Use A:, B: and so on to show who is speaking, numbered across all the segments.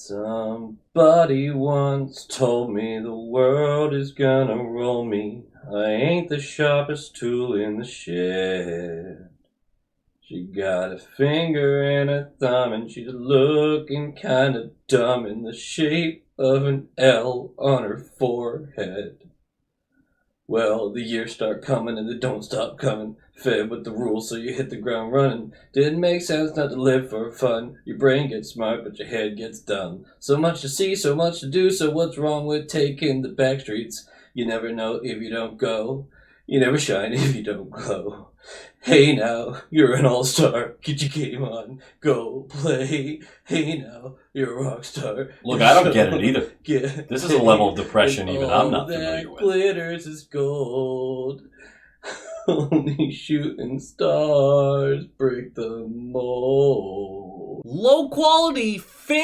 A: Somebody once told me the world is gonna roll me. I ain't the sharpest tool in the shed. She got a finger and a thumb and she's looking kinda dumb in the shape of an L on her forehead. Well, the years start coming and they don't stop coming. Fed with the rules so you hit the ground running. Didn't make sense not to live for fun. Your brain gets smart but your head gets dumb. So much to see, so much to do, so what's wrong with taking the back streets? You never know if you don't go. You never shine if you don't glow. Hey now, you're an all-star. Get your game on. Go play. Hey now, you're a rock star.
B: Look, I don't get it either. This is a level of depression even I'm not familiar with.
A: Glitters is gold. Only shooting stars break the mold.
C: Low quality fans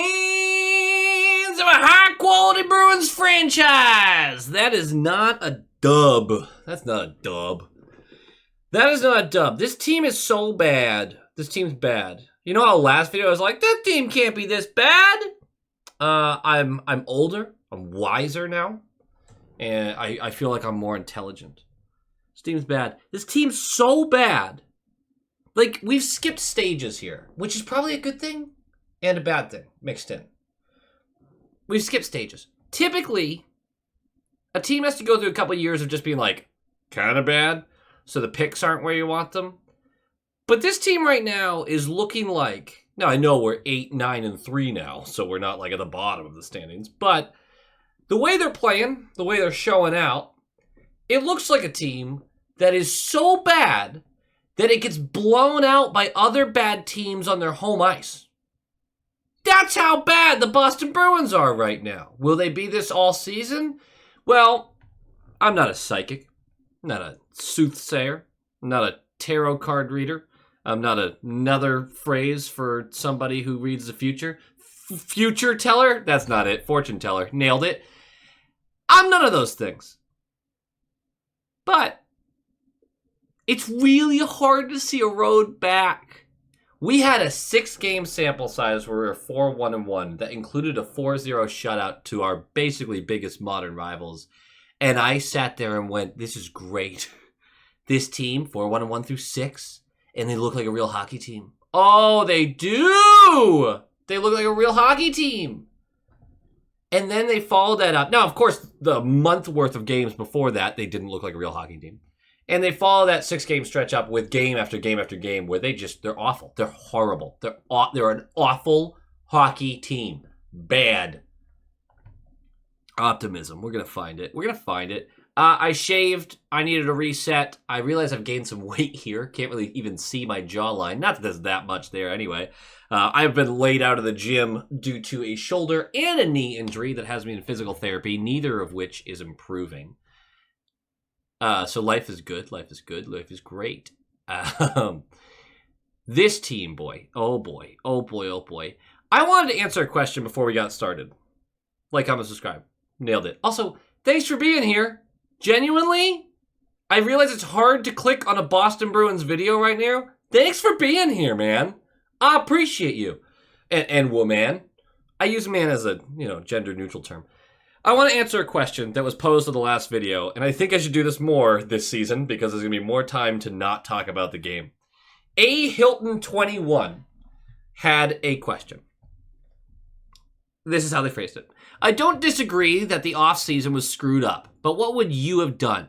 C: of a high quality Bruins franchise. That is not a dub. That's not a dub. That is not a dub. This team is so bad. This team's bad. You know how last video I was like, that team can't be this bad? I'm older. I'm wiser now. And I feel like I'm more intelligent. This team's bad. This team's so bad. Like, we've skipped stages here, which is probably a good thing and a bad thing mixed in. We've skipped stages. Typically, a team has to go through a couple years of just being like, kind of bad, so the picks aren't where you want them. But this team right now is looking like, now I know we're 8, 9, and 3 now, so we're not like at the bottom of the standings, but the way they're playing, the way they're showing out, it looks like a team that is so bad that it gets blown out by other bad teams on their home ice. That's how bad the Boston Bruins are right now. Will they be this all season? Well, I'm not a psychic. I'm not a soothsayer. I'm not a tarot card reader. I'm not another phrase for somebody who reads the future. Future teller? That's not it. Fortune teller. Nailed it. I'm none of those things. But it's really hard to see a road back. We had a 6-game sample size where we were 4-1-1 that included a 4-0 shutout to our basically biggest modern rivals. And I sat there and went, this is great. This team, 4-1-1 through 6, and they look like a real hockey team. Oh, they do! They look like a real hockey team. And then they followed that up. Now, of course, the month worth of games before that, they didn't look like a real hockey team. And they follow that 6-game stretch up with game after game after game where they're awful. They're horrible. They're an awful hockey team. Bad. Optimism. We're going to find it. We're going to find it. I shaved. I needed a reset. I realize I've gained some weight here. Can't really even see my jawline. Not that there's that much there anyway. I've been laid out of the gym due to a shoulder and a knee injury that has me in physical therapy, neither of which is improving. So life is good. Life is good. Life is great. This team, boy. Oh, boy. Oh, boy. Oh, boy. I wanted to answer a question before we got started. Like, comment, subscribe. Nailed it. Also, thanks for being here. Genuinely, I realize it's hard to click on a Boston Bruins video right now. Thanks for being here, man. I appreciate you. And woman. I use man as a, gender-neutral term. I want to answer a question that was posed in the last video, and I think I should do this more this season because there's going to be more time to not talk about the game. A Hilton 21 had a question. This is how they phrased it. I don't disagree that the offseason was screwed up, but what would you have done?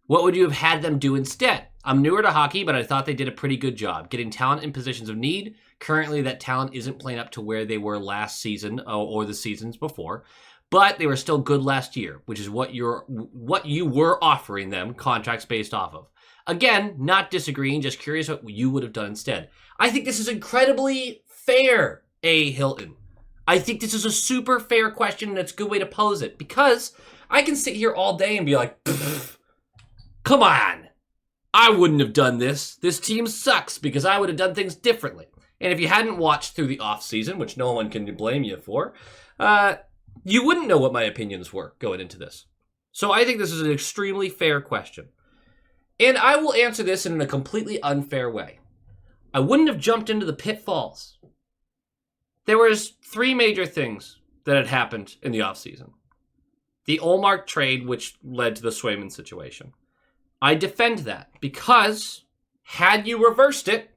C: What would you have had them do instead? I'm newer to hockey, but I thought they did a pretty good job getting talent in positions of need. Currently, that talent isn't playing up to where they were last season or the seasons before, but they were still good last year, which is what you were offering them contracts based off of. Again, not disagreeing, just curious what you would have done instead. I think this is incredibly fair, A. Hilton. I think this is a super fair question, and it's a good way to pose it, because I can sit here all day and be like, come on, I wouldn't have done this. This team sucks because I would have done things differently. And if you hadn't watched through the offseason, which no one can blame you for, you wouldn't know what my opinions were going into this. So I think this is an extremely fair question. And I will answer this in a completely unfair way. I wouldn't have jumped into the pitfalls. There was 3 major things that had happened in the offseason. The Ullmark trade, which led to the Swayman situation. I defend that because had you reversed it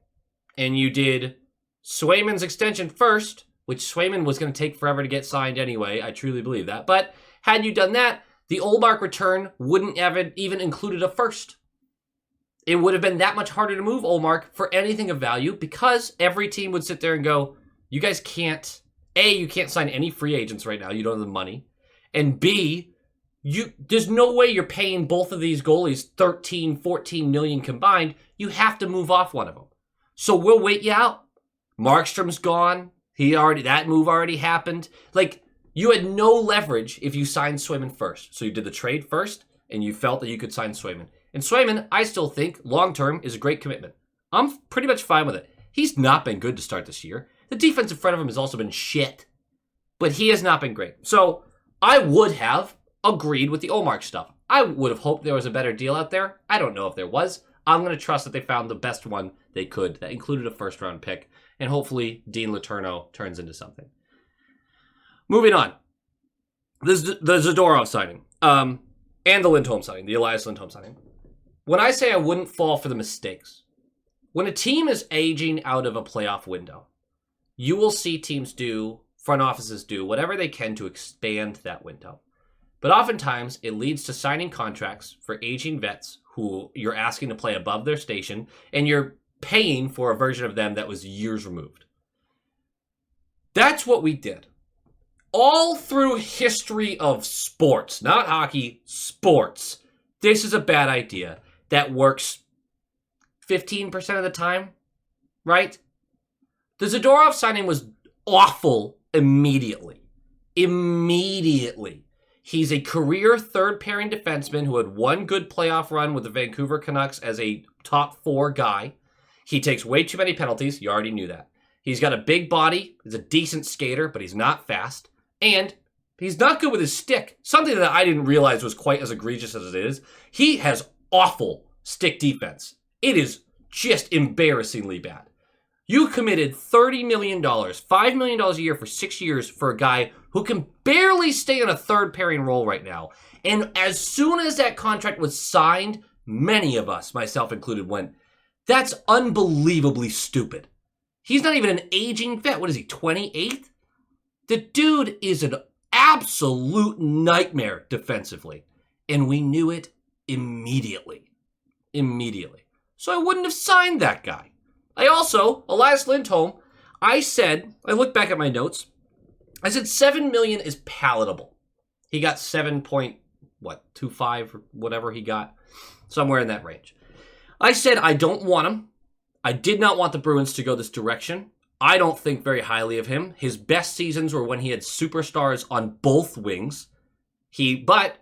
C: and you did Swayman's extension first, which Swayman was going to take forever to get signed anyway, I truly believe that. But had you done that, the Ullmark return wouldn't have even included a first. It would have been that much harder to move Ullmark for anything of value because every team would sit there and go, you guys can't, A, you can't sign any free agents right now. You don't have the money. And B, there's no way you're paying both of these goalies 13, 14 million combined. You have to move off one of them. So we'll wait you out. Markstrom's gone. That move already happened. Like, you had no leverage if you signed Swayman first. So you did the trade first, and you felt that you could sign Swayman. And Swayman, I still think, long-term, is a great commitment. I'm pretty much fine with it. He's not been good to start this year. The defense in front of him has also been shit. But he has not been great. So I would have agreed with the Ullmark stuff. I would have hoped there was a better deal out there. I don't know if there was. I'm going to trust that they found the best one they could that included a first-round pick. And hopefully Dean Letourneau turns into something. Moving on. The Zadorov signing. And the Lindholm signing. The Elias Lindholm signing. When I say I wouldn't fall for the mistakes, when a team is aging out of a playoff window, you will see teams front offices do whatever they can to expand that window. But oftentimes, it leads to signing contracts for aging vets who you're asking to play above their station, and you're paying for a version of them that was years removed. That's what we did. All through history of sports, not hockey, sports. This is a bad idea that works 15% of the time, right? The Zadorov signing was awful immediately. He's a career third-pairing defenseman who had one good playoff run with the Vancouver Canucks as a top 4 guy. He takes way too many penalties. You already knew that. He's got a big body. He's a decent skater, but he's not fast. And he's not good with his stick. Something that I didn't realize was quite as egregious as it is. He has awful stick defense. It is just embarrassingly bad. You committed $30 million, $5 million a year for 6 years for a guy who can barely stay in a third pairing role right now. And as soon as that contract was signed, many of us, myself included, went, that's unbelievably stupid. He's not even an aging vet. What is he, 28? The dude is an absolute nightmare defensively. And we knew it immediately. So I wouldn't have signed that guy. Elias Lindholm, I looked back at my notes. I said $7 million is palatable. He got 7.25 or whatever he got. Somewhere in that range. I said I don't want him. I did not want the Bruins to go this direction. I don't think very highly of him. His best seasons were when he had superstars on both wings. But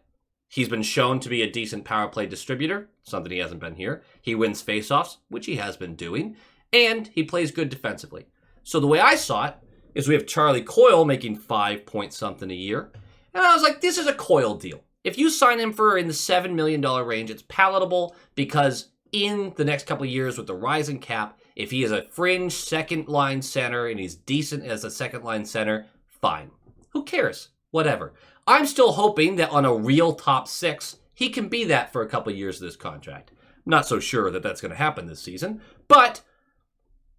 C: he's been shown to be a decent power play distributor, something he hasn't been here. He wins faceoffs, which he has been doing. And he plays good defensively. So the way I saw it is we have Charlie Coyle making 5 point something a year. And I was like, this is a Coyle deal. If you sign him for in the $7 million range, it's palatable because in the next couple of years with the rising cap, if he is a fringe second line center and he's decent as a second line center, fine. Who cares? Whatever. I'm still hoping that on a real top 6, he can be that for a couple of years of this contract. I'm not so sure that that's going to happen this season, but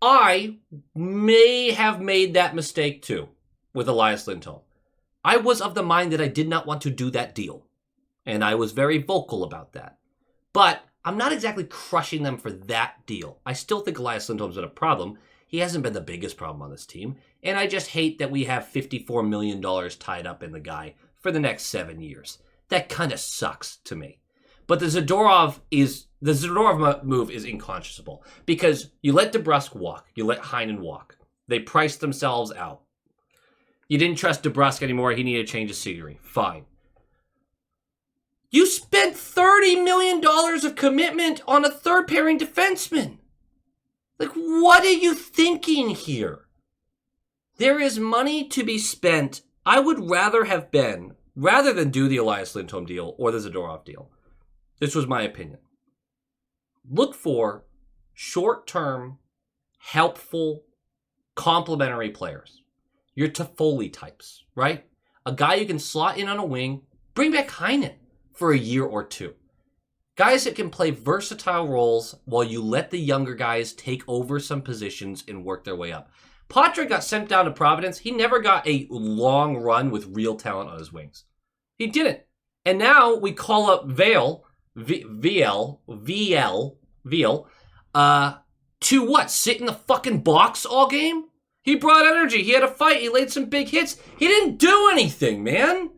C: I may have made that mistake too with Elias Lindholm. I was of the mind that I did not want to do that deal, and I was very vocal about that. But I'm not exactly crushing them for that deal. I still think Elias Lindholm's been a problem. He hasn't been the biggest problem on this team, and I just hate that we have $54 million tied up in the guy for the next 7 years. That kind of sucks to me. But the Zadorov move is inconscionable because you let DeBrusk walk. You let Heinen walk. They priced themselves out. You didn't trust DeBrusk anymore. He needed to change his scenery. Fine. You spent $30 million of commitment on a third pairing defenseman. Like, what are you thinking here? There is money to be spent. I would rather than do the Elias Lindholm deal or the Zadorov deal. This was my opinion. Look for short-term, helpful, complementary players. Your Toffoli types, right? a guy you can slot in on a wing, bring back Heinen for a year or two. Guys that can play versatile roles while you let the younger guys take over some positions and work their way up. Patrick got sent down to Providence. He never got a long run with real talent on his wings. He didn't. And now we call up Veal, to what? Sit in the fucking box all game? He brought energy. He had a fight. He laid some big hits. He didn't do anything, man.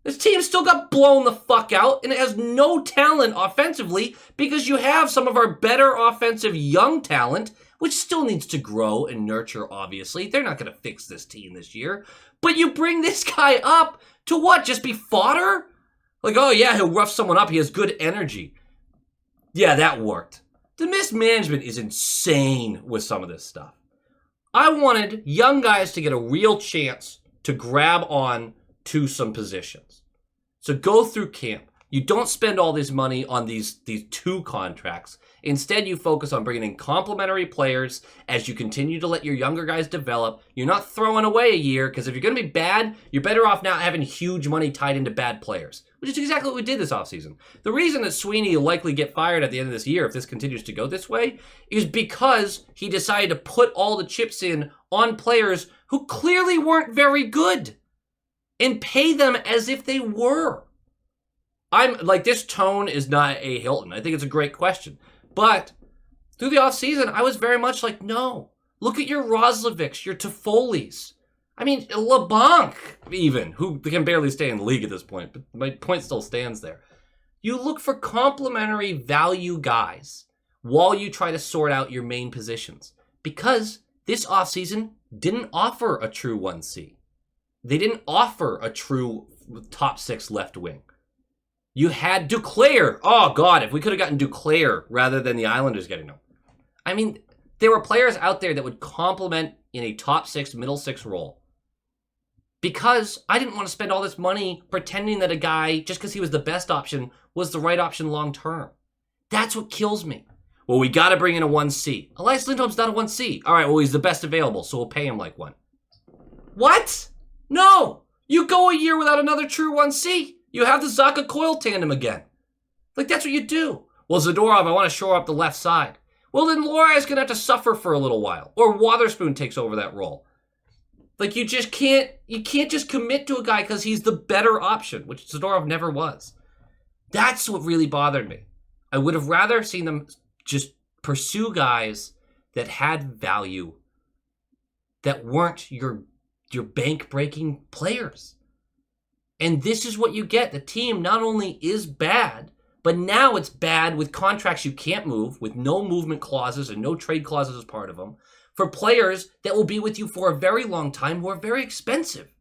C: This team still got blown the fuck out, and it has no talent offensively because you have some of our better offensive young talent, which still needs to grow and nurture, obviously. They're not going to fix this team this year. But you bring this guy up to what? Just be fodder? Like, oh yeah, he'll rough someone up. He has good energy. Yeah, that worked. The mismanagement is insane with some of this stuff. I wanted young guys to get a real chance to grab on to some positions. So go through camp. You don't spend all this money on these two contracts. Instead, you focus on bringing in complementary players as you continue to let your younger guys develop. You're not throwing away a year, because if you're going to be bad, you're better off not having huge money tied into bad players, which is exactly what we did this offseason. The reason that Sweeney will likely get fired at the end of this year, if this continues to go this way, is because he decided to put all the chips in on players who clearly weren't very good and pay them as if they were. I'm like, this tone is not a Hilton. I think it's a great question. But through the offseason, I was very much like, no. Look at your Roslovics, your Toffoli's. I mean, LeBlanc even, who can barely stay in the league at this point, but my point still stands there. You look for complementary value guys while you try to sort out your main positions. Because this offseason didn't offer a true 1C. They didn't offer a true top 6 left wing. You had Duclair. Oh, God, if we could have gotten Duclair rather than the Islanders getting him. I mean, there were players out there that would complement in a top 6, middle 6 role. Because I didn't want to spend all this money pretending that a guy, just because he was the best option, was the right option long term. That's what kills me. Well, we got to bring in a 1C. Elias Lindholm's not a 1C. All right, well, he's the best available, so we'll pay him like one. What? No! You go a year without another true 1C. You have the Zacha Coyle tandem again. Like, that's what you do. Well, Zadorov, I want to shore up the left side. Well, then Lohrey's going to have to suffer for a little while. Or Wotherspoon takes over that role. Like, you can't just commit to a guy because he's the better option, which Zadorov never was. That's what really bothered me. I would have rather seen them just pursue guys that had value, that weren't your bank-breaking players. And this is what you get. The team not only is bad, but now it's bad with contracts you can't move, with no movement clauses and no trade clauses as part of them, for players that will be with you for a very long time who are very expensive.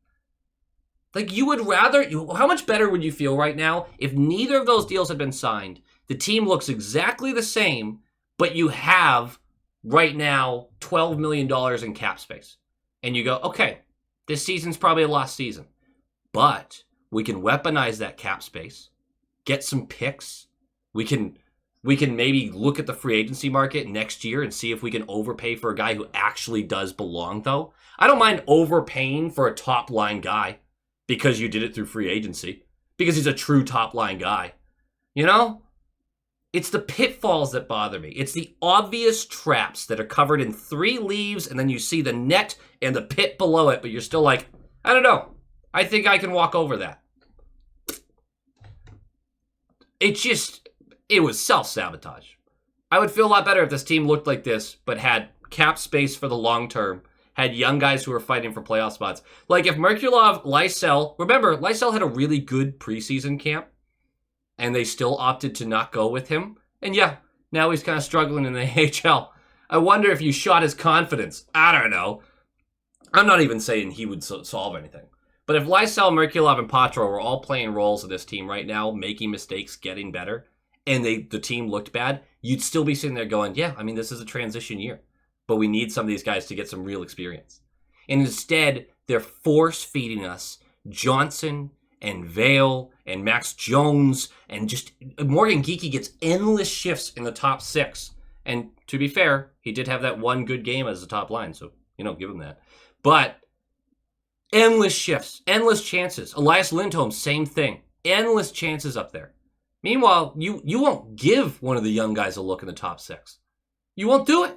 C: Like, you would rather... How much better would you feel right now if neither of those deals had been signed? The team looks exactly the same, but you have, right now, $12 million in cap space. And you go, okay, this season's probably a lost season. But we can weaponize that cap space, get some picks. We can maybe look at the free agency market next year and see if we can overpay for a guy who actually does belong, though. I don't mind overpaying for a top-line guy because you did it through free agency, because he's a true top-line guy. You know? It's the pitfalls that bother me. It's the obvious traps that are covered in 3 leaves, and then you see the net and the pit below it, but you're still like, I don't know. I think I can walk over that. It was self-sabotage. I would feel a lot better if this team looked like this, but had cap space for the long term, had young guys who were fighting for playoff spots. Like if Merkulov, Lysell, remember, Lysell had a really good preseason camp, and they still opted to not go with him. And yeah, now he's kind of struggling in the AHL. I wonder if you shot his confidence. I don't know. I'm not even saying he would solve anything. But if Lysell, Merkulov, and Patro were all playing roles of this team right now, making mistakes, getting better, and the team looked bad, you'd still be sitting there going, yeah, I mean, this is a transition year. But we need some of these guys to get some real experience. And instead, they're force-feeding us Johnson and Vale and Max Jones, and just Morgan Geekie gets endless shifts in the top 6. And to be fair, he did have that one good game as a top line, so, give him that. But Endless shifts, endless chances. Elias Lindholm, same thing. Endless chances up there. Meanwhile, you won't give one of the young guys a look in the top 6. You won't do it.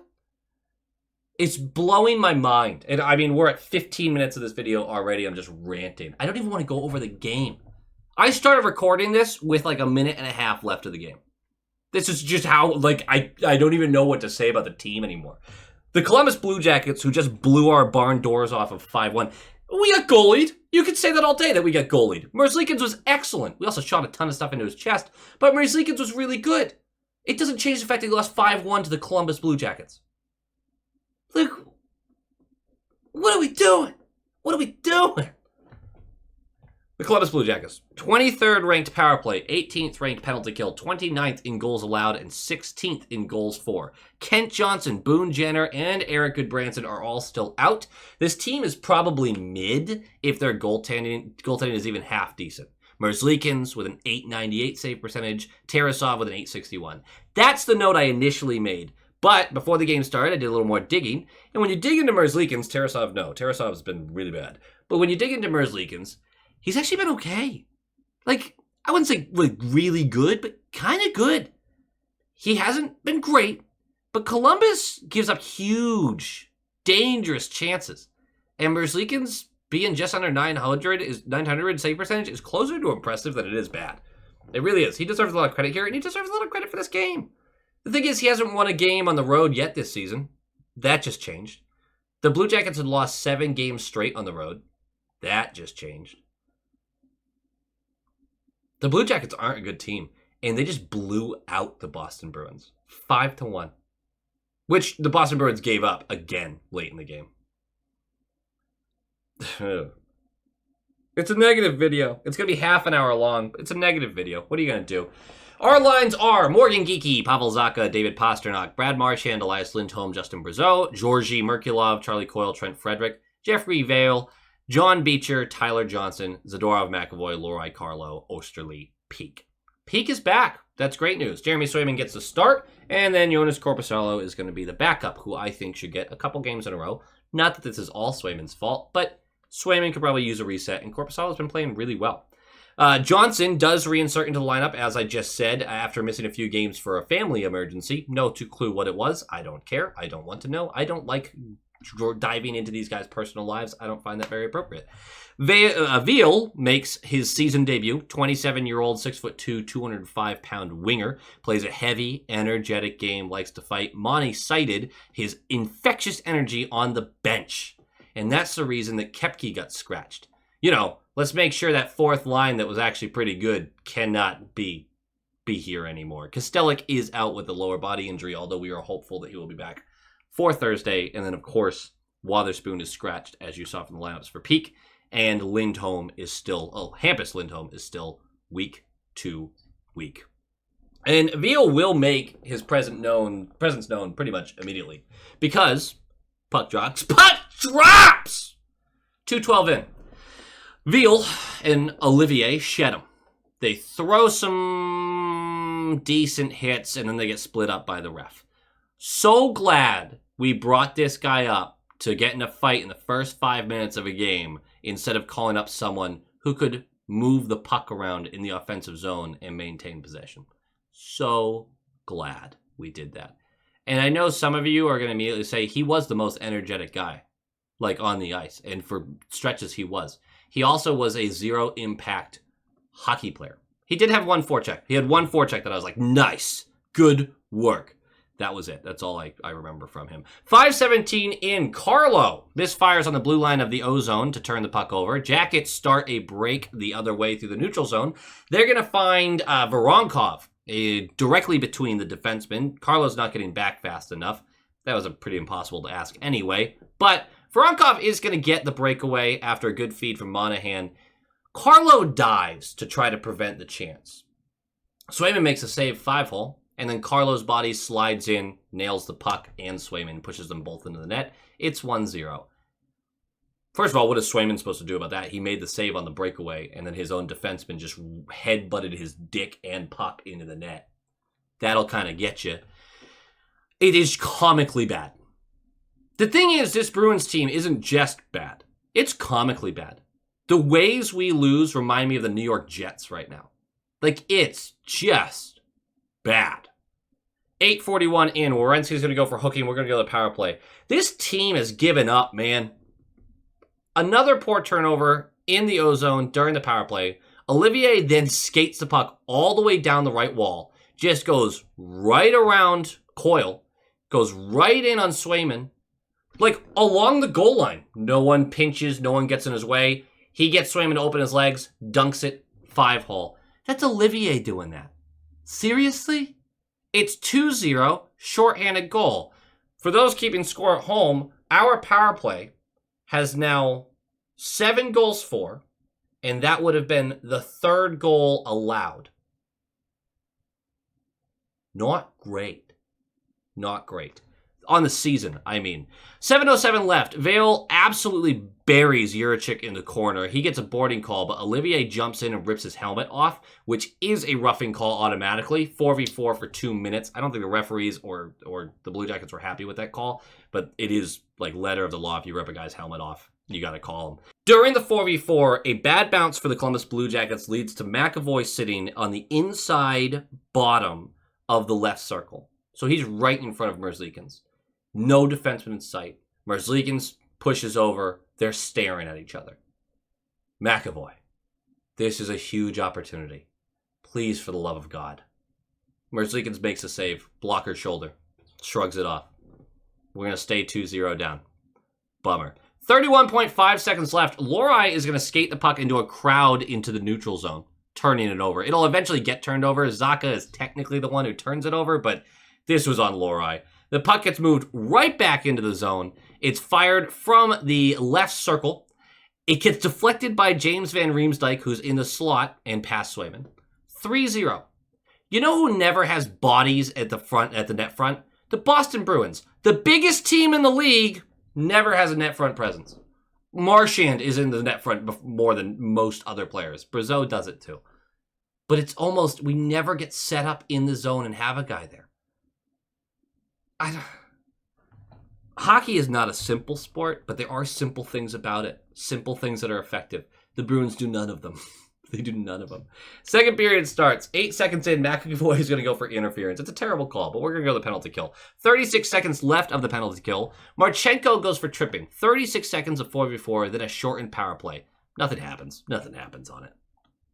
C: It's blowing my mind. And I mean, we're at 15 minutes of this video already. I'm just ranting. I don't even want to go over the game. I started recording this with like a minute and a half left of the game. This is just how, like, I don't even know what to say about the team anymore. The Columbus Blue Jackets, who just blew our barn doors off of 5-1, we got goalied. You could say that all day that we got goalied. Merzlikins was excellent. We also shot a ton of stuff into his chest, but Merzlikins was really good. It doesn't change the fact that he lost 5-1 to the Columbus Blue Jackets. Like, what are we doing? What are we doing? The Columbus Blue Jackets, 23rd ranked power play, 18th ranked penalty kill, 29th in goals allowed, and 16th in goals for. Kent Johnson, Boone Jenner, and Eric Goodbranson are all still out. This team is probably mid if their goaltending is even half decent. Merzlikins with an .898 save percentage, Tarasov with an .861. That's the note I initially made. But before the game started, I did a little more digging. And when you dig into Merzlikins, Tarasov's been really bad. But when you dig into Merzlikins, he's actually been okay. Like, I wouldn't say like really good, but kind of good. He hasn't been great, but Columbus gives up huge, dangerous chances. And Merzlikins being just under 900 save percentage is closer to impressive than it is bad. It really is. He deserves a lot of credit here, and he deserves a lot of credit for this game. The thing is, he hasn't won a game on the road yet this season. That just changed. The Blue Jackets had lost 7 games straight on the road. That just changed. The Blue Jackets aren't a good team, and they just blew out the Boston Bruins. 5-1. Which the Boston Bruins gave up again late in the game. It's a negative video. It's going to be half an hour long. It's a negative video. What are you going to do? Our lines are Morgan Geeky, Pavel Zacha, David Pasternak, Brad Marchand, Elias Lindholm, Justin Brazeau, Georgi Merkulov, Charlie Coyle, Trent Frederick, Jeffrey Vale, John Beecher, Tyler Johnson, Zadorov McAvoy, Lorai Carlo, Osterley, Peak. Peak is back. That's great news. Jeremy Swayman gets the start, and then Jonas Korpisalo is going to be the backup, who I think should get a couple games in a row. Not that this is all Swayman's fault, but Swayman could probably use a reset, and Korpisalo's been playing really well. Johnson does reinsert into the lineup, as I just said, after missing a few games for a family emergency. No clue what it was. I don't care. I don't want to know. I don't like diving into these guys' personal lives. I don't find that very appropriate. Veal makes his season debut. 27-year-old, 6'2", 205-pound winger. Plays a heavy, energetic game, likes to fight. Monty cited his infectious energy on the bench. And that's the reason that Koepke got scratched. You know, let's make sure that fourth line that was actually pretty good cannot be here anymore. Kostelic is out with a lower body injury, although we are hopeful that he will be back for Thursday. And then, of course, Wotherspoon is scratched, as you saw from the lineups for Peak. And Lindholm is still, Hampus Lindholm is still week to week. And Veal will make his presence known pretty much immediately. Because puck drops. 2:12 in. Veal and Olivier shed him. They throw some decent hits, and then they get split up by the ref. So glad we brought this guy up to get in a fight in the first 5 minutes of a game instead of calling up someone who could move the puck around in the offensive zone and maintain possession. So glad we did that. And I know some of you are going to immediately say he was the most energetic guy, like on the ice, and for stretches he was. He also was a zero-impact hockey player. He did have one forecheck. He had one forecheck that I was like, nice, good work. That was it. That's all I remember from him. 5:17 in. Carlo misfires on the blue line of the O-zone to turn the puck over. Jackets start a break the other way through the neutral zone. They're going to find Voronkov directly between the defensemen. Carlo's not getting back fast enough. That was pretty impossible to ask anyway. But Voronkov is going to get the breakaway after a good feed from Monahan. Carlo dives to try to prevent the chance. Swayman makes a save 5-hole, and then Carlo's body slides in, nails the puck, and Swayman pushes them both into the net. It's 1-0. First of all, what is Swayman supposed to do about that? He made the save on the breakaway, and then his own defenseman just headbutted his dick and puck into the net. That'll kind of get you. It is comically bad. The thing is, this Bruins team isn't just bad. It's comically bad. The ways we lose remind me of the New York Jets right now. Like, it's just bad. 8:41 in. Werenski's going to go for hooking. We're going to go to the power play. This team has given up, man. Another poor turnover in the O-zone during the power play. Olivier then skates the puck all the way down the right wall. Just goes right around Coyle. Goes right in on Swayman. Like, along the goal line. No one pinches. No one gets in his way. He gets Swayman to open his legs. Dunks it. 5-hole. That's Olivier doing that. Seriously? It's 2-0. Shorthanded goal. For those keeping score at home, our power play has now 7 goals for, and that would have been the 3rd goal allowed. Not great. Not great. On the season, I mean. 7:07 left. Vale absolutely buries Juricic in the corner. He gets a boarding call, but Olivier jumps in and rips his helmet off, which is a roughing call automatically. 4v4 for 2 minutes. I don't think the referees or the Blue Jackets were happy with that call, but it is like letter of the law. If you rip a guy's helmet off, you got to call him. During the 4v4, a bad bounce for the Columbus Blue Jackets leads to McAvoy sitting on the inside bottom of the left circle. So he's right in front of Merzlikins. No defenseman in sight. Merzlikins pushes over. They're staring at each other. McAvoy, this is a huge opportunity. Please, for the love of God. Merzlikins makes a save. Blocker's shoulder. Shrugs it off. We're going to stay 2-0 down. Bummer. 31.5 seconds left. Lohrei is going to skate the puck into a crowd into the neutral zone, turning it over. It'll eventually get turned over. Zacha is technically the one who turns it over, but this was on Lohrei. The puck gets moved right back into the zone. It's fired from the left circle. It gets deflected by James Van Riemsdyk, who's in the slot, and past Swayman. 3-0. You know who never has bodies at the net front? The Boston Bruins. The biggest team in the league never has a net front presence. Marchand is in the net front more than most other players. Brazeau does it too. But it's almost, we never get set up in the zone and have a guy there. Hockey is not a simple sport, but there are simple things about it. Simple things that are effective. The Bruins do none of them. They do none of them. Second period starts. 8 seconds in, McAvoy is going to go for interference. It's a terrible call, but we're going to go to the penalty kill. 36 seconds left of the penalty kill. Marchenko goes for tripping. 36 seconds of 4v4, then a shortened power play. Nothing happens. Nothing happens on it.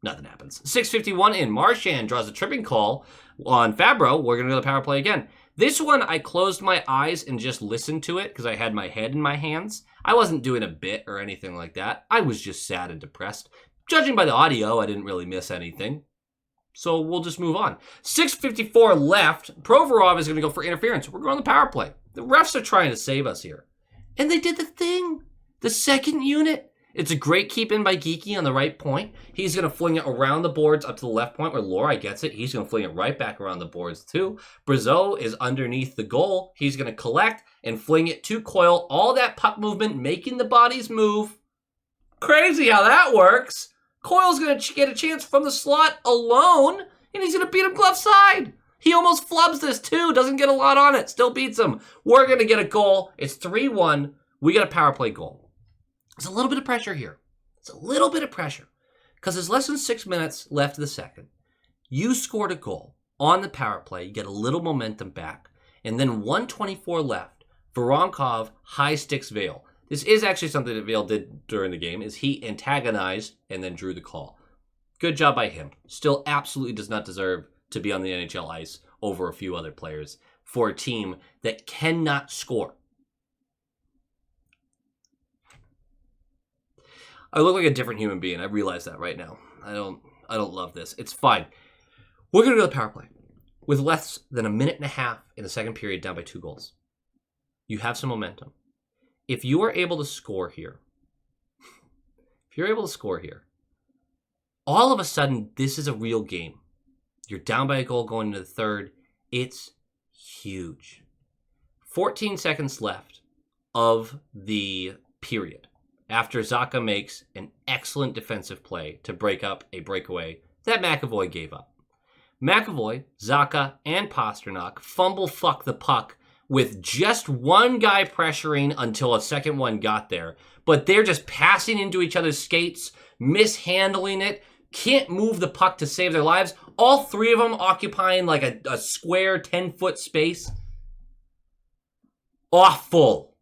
C: Nothing happens. 6:51 in. Marchand draws a tripping call on Fabro. We're going to go to the power play again. This one, I closed my eyes and just listened to it because I had my head in my hands. I wasn't doing a bit or anything like that. I was just sad and depressed. Judging by the audio, I didn't really miss anything. So we'll just move on. 6:54 left. Provorov is going to go for interference. We're going to the power play. The refs are trying to save us here. And they did the thing. The second unit. It's a great keep in by Geeky on the right point. He's going to fling it around the boards up to the left point where Lohrei gets it. He's going to fling it right back around the boards too. Brazeau is underneath the goal. He's going to collect and fling it to Coyle. All that puck movement, making the bodies move. Crazy how that works. Coyle's going to get a chance from the slot alone, and he's going to beat him glove side. He almost flubs this too. Doesn't get a lot on it. Still beats him. We're going to get a goal. It's 3-1. We got a power play goal. There's a little bit of pressure here. It's a little bit of pressure because there's less than 6 minutes left of the second. You scored a goal on the power play. You get a little momentum back. And then 1:24 left. Voronkov high sticks Vale. This is actually something that Vale did during the game, is he antagonized and then drew the call. Good job by him. Still absolutely does not deserve to be on the NHL ice over a few other players for a team that cannot score. I look like a different human being. I realize that right now. I don't love this. It's fine. We're going to go to the power play with less than a minute and a half in the second period, down by 2 goals. You have some momentum. If you are able to score here, all of a sudden, this is a real game. You're down by a goal going into the third. It's huge. 14 seconds left of the period after Zacha makes an excellent defensive play to break up a breakaway that McAvoy gave up. McAvoy, Zacha, and Pasternak fumble fuck the puck with just one guy pressuring until a second one got there. But they're just passing into each other's skates, mishandling it, can't move the puck to save their lives. All three of them occupying like a square 10-foot space. Awful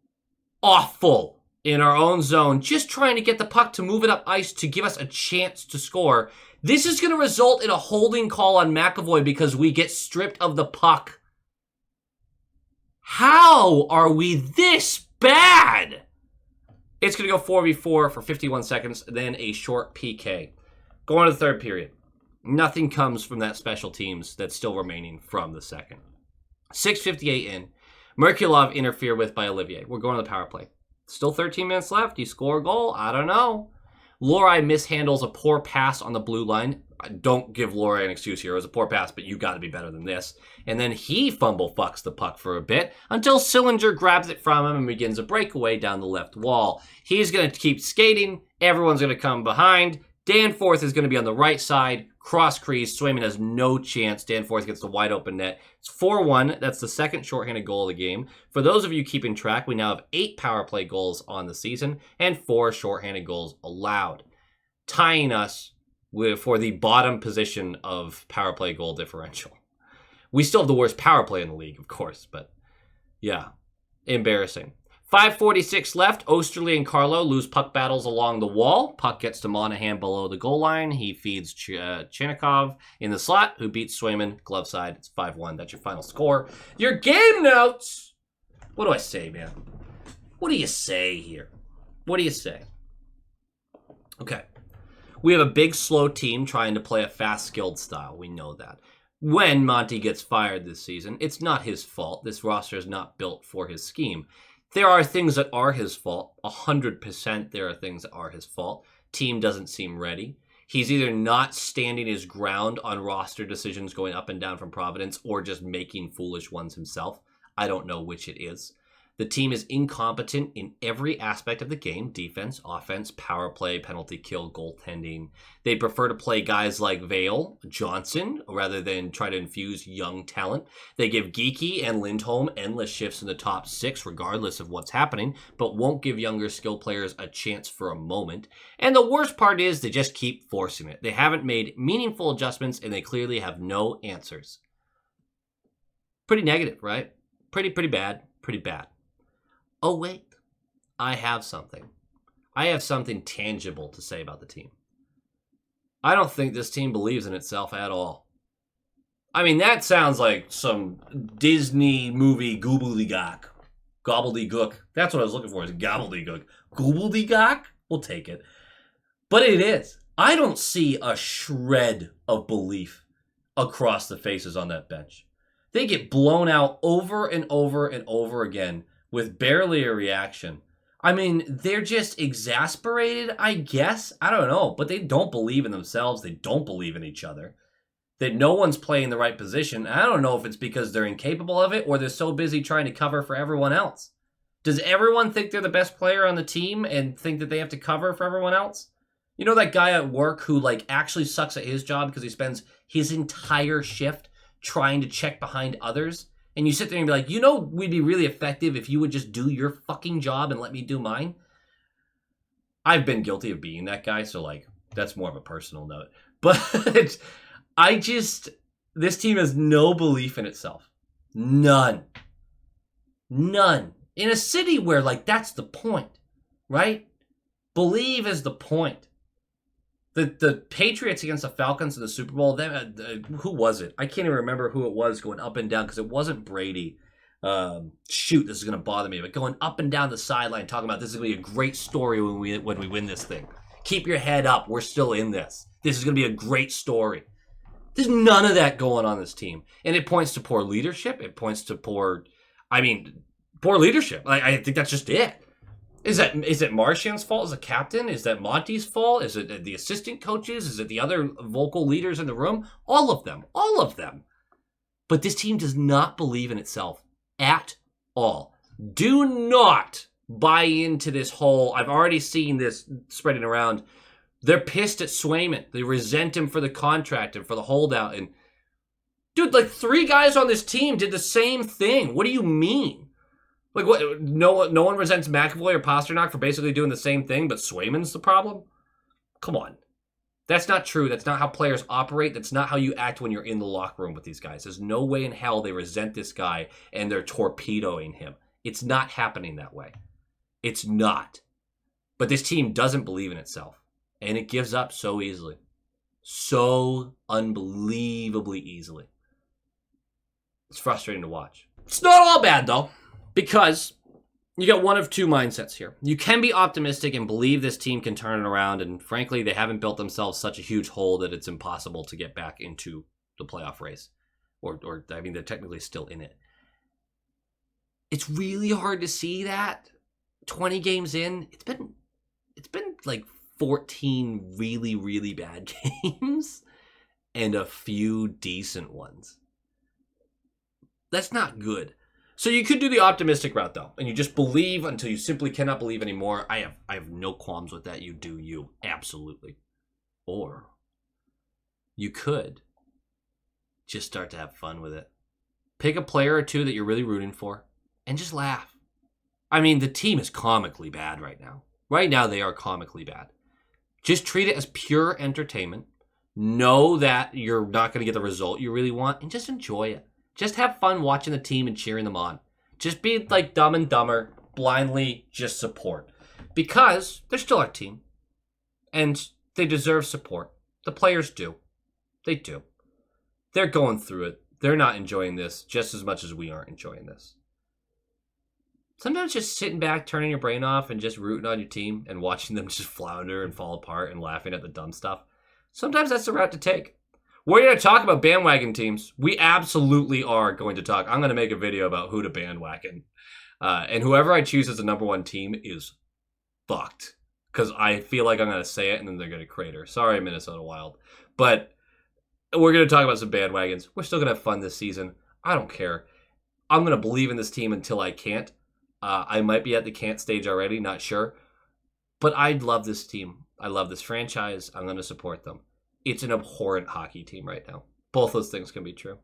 C: in our own zone, just trying to get the puck to move it up ice to give us a chance to score. This is going to result in a holding call on McAvoy because we get stripped of the puck. How are we this bad? It's going to go 4v4 for 51 seconds, then a short PK. Going to the third period. Nothing comes from that special teams that's still remaining from the second. 6:58 in. Merkulov interfered with by Olivier. We're going to the power play. Still 13 minutes left. You score a goal? I don't know. Lohrei mishandles a poor pass on the blue line. Don't give Lohrei an excuse here. It was a poor pass, but you got to be better than this. And then he fumble fucks the puck for a bit until Sillinger grabs it from him and begins a breakaway down the left wall. He's going to keep skating. Everyone's going to come behind. Danforth is going to be on the right side. Cross crease. Swayman has no chance. Danforth gets the wide open net. It's 4-1. That's the second shorthanded goal of the game. For those of you keeping track, we now have 8 power play goals on the season and 4 shorthanded goals allowed, tying us for the bottom position of power play goal differential. We still have the worst power play in the league, of course, but yeah, embarrassing. 5:46 left. Osterley and Carlo lose puck battles along the wall. Puck gets to Monahan below the goal line. He feeds Chinnikov in the slot, who beats Swayman. Glove side. It's 5-1. That's your final score. Your game notes. What do I say, man? What do you say here? What do you say? Okay. We have a big, slow team trying to play a fast, skilled style. We know that. When Monty gets fired this season, it's not his fault. This roster is not built for his scheme. There are things that are his fault. 100% there are things that are his fault. Team doesn't seem ready. He's either not standing his ground on roster decisions going up and down from Providence or just making foolish ones himself. I don't know which it is. The team is incompetent in every aspect of the game: defense, offense, power play, penalty kill, goaltending. They prefer to play guys like Vale, Johnson, rather than try to infuse young talent. They give Geeky and Lindholm endless shifts in the top 6, regardless of what's happening, but won't give younger skill players a chance for a moment. And the worst part is they just keep forcing it. They haven't made meaningful adjustments, and they clearly have no answers. Pretty negative, right? Pretty bad. Pretty bad. Oh, wait, I have something. I have something tangible to say about the team. I don't think this team believes in itself at all. I mean, that sounds like some Disney movie gobbledegook. Gobbledegook. That's what I was looking for, is gobbledegook. Gobbledegook? We'll take it. But it is. I don't see a shred of belief across the faces on that bench. They get blown out over and over and over again with barely a reaction. I mean, they're just exasperated, I guess. I don't know, but they don't believe in themselves. They don't believe in each other. That no one's playing the right position. I don't know if it's because they're incapable of it or they're so busy trying to cover for everyone else. Does everyone think they're the best player on the team and think that they have to cover for everyone else? You know that guy at work who actually sucks at his job because he spends his entire shift trying to check behind others? And you sit there and be like, we'd be really effective if you would just do your fucking job and let me do mine. I've been guilty of being that guy, so that's more of a personal note. But this team has no belief in itself. None. In a city where that's the point, right? Believe is the point. The Patriots against the Falcons in the Super Bowl, who was it? I can't even remember who it was going up and down because it wasn't Brady. Shoot, this is going to bother me. But going up and down the sideline talking about this is going to be a great story when we win this thing. Keep your head up. We're still in this. This is going to be a great story. There's none of that going on this team. And it points to poor leadership. It points to poor leadership. I think that's just it. Is it Marchand's fault as a captain? Is that Monty's fault? Is it the assistant coaches? Is it the other vocal leaders in the room? All of them. But this team does not believe in itself at all. Do not buy into this whole, I've already seen this spreading around. They're pissed at Swayman. They resent him for the contract and for the holdout. And dude, 3 guys on this team did the same thing. What do you mean? Like, what? No one resents McAvoy or Pasternak for basically doing the same thing, but Swayman's the problem? Come on. That's not true. That's not how players operate. That's not how you act when you're in the locker room with these guys. There's no way in hell they resent this guy and they're torpedoing him. It's not happening that way. It's not. But this team doesn't believe in itself, and it gives up so easily. So unbelievably easily. It's frustrating to watch. It's not all bad, though, because you got one of two mindsets here. You can be optimistic and believe this team can turn it around, and frankly, they haven't built themselves such a huge hole that it's impossible to get back into the playoff race. Or I mean, they're technically still in it. It's really hard to see that 20 games in. It's been like 14 really, really bad games and a few decent ones. That's not good. So you could do the optimistic route, though, and you just believe until you simply cannot believe anymore. I have no qualms with that. You do you. Absolutely. Or you could just start to have fun with it. Pick a player or two that you're really rooting for and just laugh. I mean, the team is comically bad right now. Right now, they are comically bad. Just treat it as pure entertainment. Know that you're not going to get the result you really want, and just enjoy it. Just have fun watching the team and cheering them on. Just be like Dumb and Dumber, blindly just support. Because they're still our team. And they deserve support. The players do. They do. They're going through it. They're not enjoying this just as much as we aren't enjoying this. Sometimes just sitting back, turning your brain off, and just rooting on your team and watching them just flounder and fall apart and laughing at the dumb stuff. Sometimes that's the route to take. We're going to talk about bandwagon teams. We absolutely are going to talk. I'm going to make a video about who to bandwagon. And whoever I choose as the number one team is fucked. Because I feel like I'm going to say it and then they're going to crater. Sorry, Minnesota Wild. But we're going to talk about some bandwagons. We're still going to have fun this season. I don't care. I'm going to believe in this team until I can't. I might be at the can't stage already, not sure. But I love this team. I love this franchise. I'm going to support them. It's an abhorrent hockey team right now. Both those things can be true.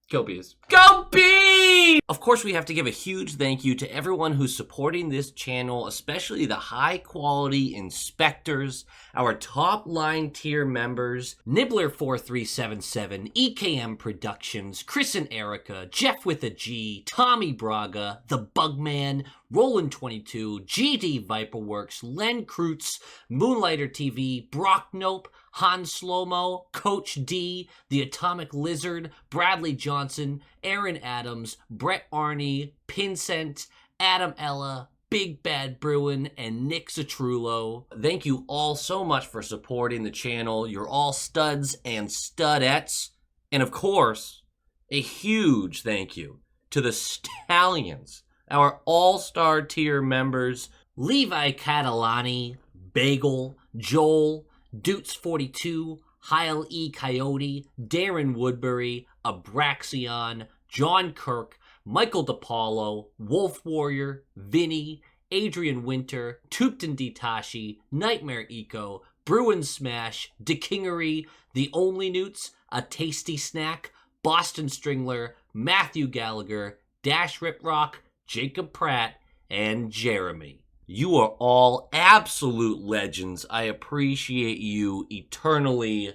C: Go Bees. Go Bees! Of course, we have to give a huge thank you to everyone who's supporting this channel, especially the high-quality inspectors, our top-line tier members, Nibbler4377, EKM Productions, Chris and Erica, Jeff with a G, Tommy Braga, The Bugman, Roland22, GD Viperworks, Len Kreutz, Moonlighter TV, Brock Nope, Han Slomo, Coach D, The Atomic Lizard, Bradley Johnson, Aaron Adams, Brett Arney, Pincent, Adam Ella, Big Bad Bruin, and Nick Citrullo. Thank you all so much for supporting the channel. You're all studs and studettes. And of course, a huge thank you to the Stallions, our all-star tier members, Levi Catalani, Bagel, Joel, Doots42, Heil E. Coyote, Darren Woodbury, Abraxion, John Kirk, Michael DePaulo, Wolf Warrior, Vinny, Adrian Winter, Tupton Ditashi, Nightmare Eco, Bruin Smash, DeKingery, The Only Newts, A Tasty Snack, Boston Stringler, Matthew Gallagher, Dash Riprock, Jacob Pratt, and Jeremy. You are all absolute legends. I appreciate you eternally.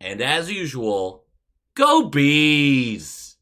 C: And as usual, go Bees!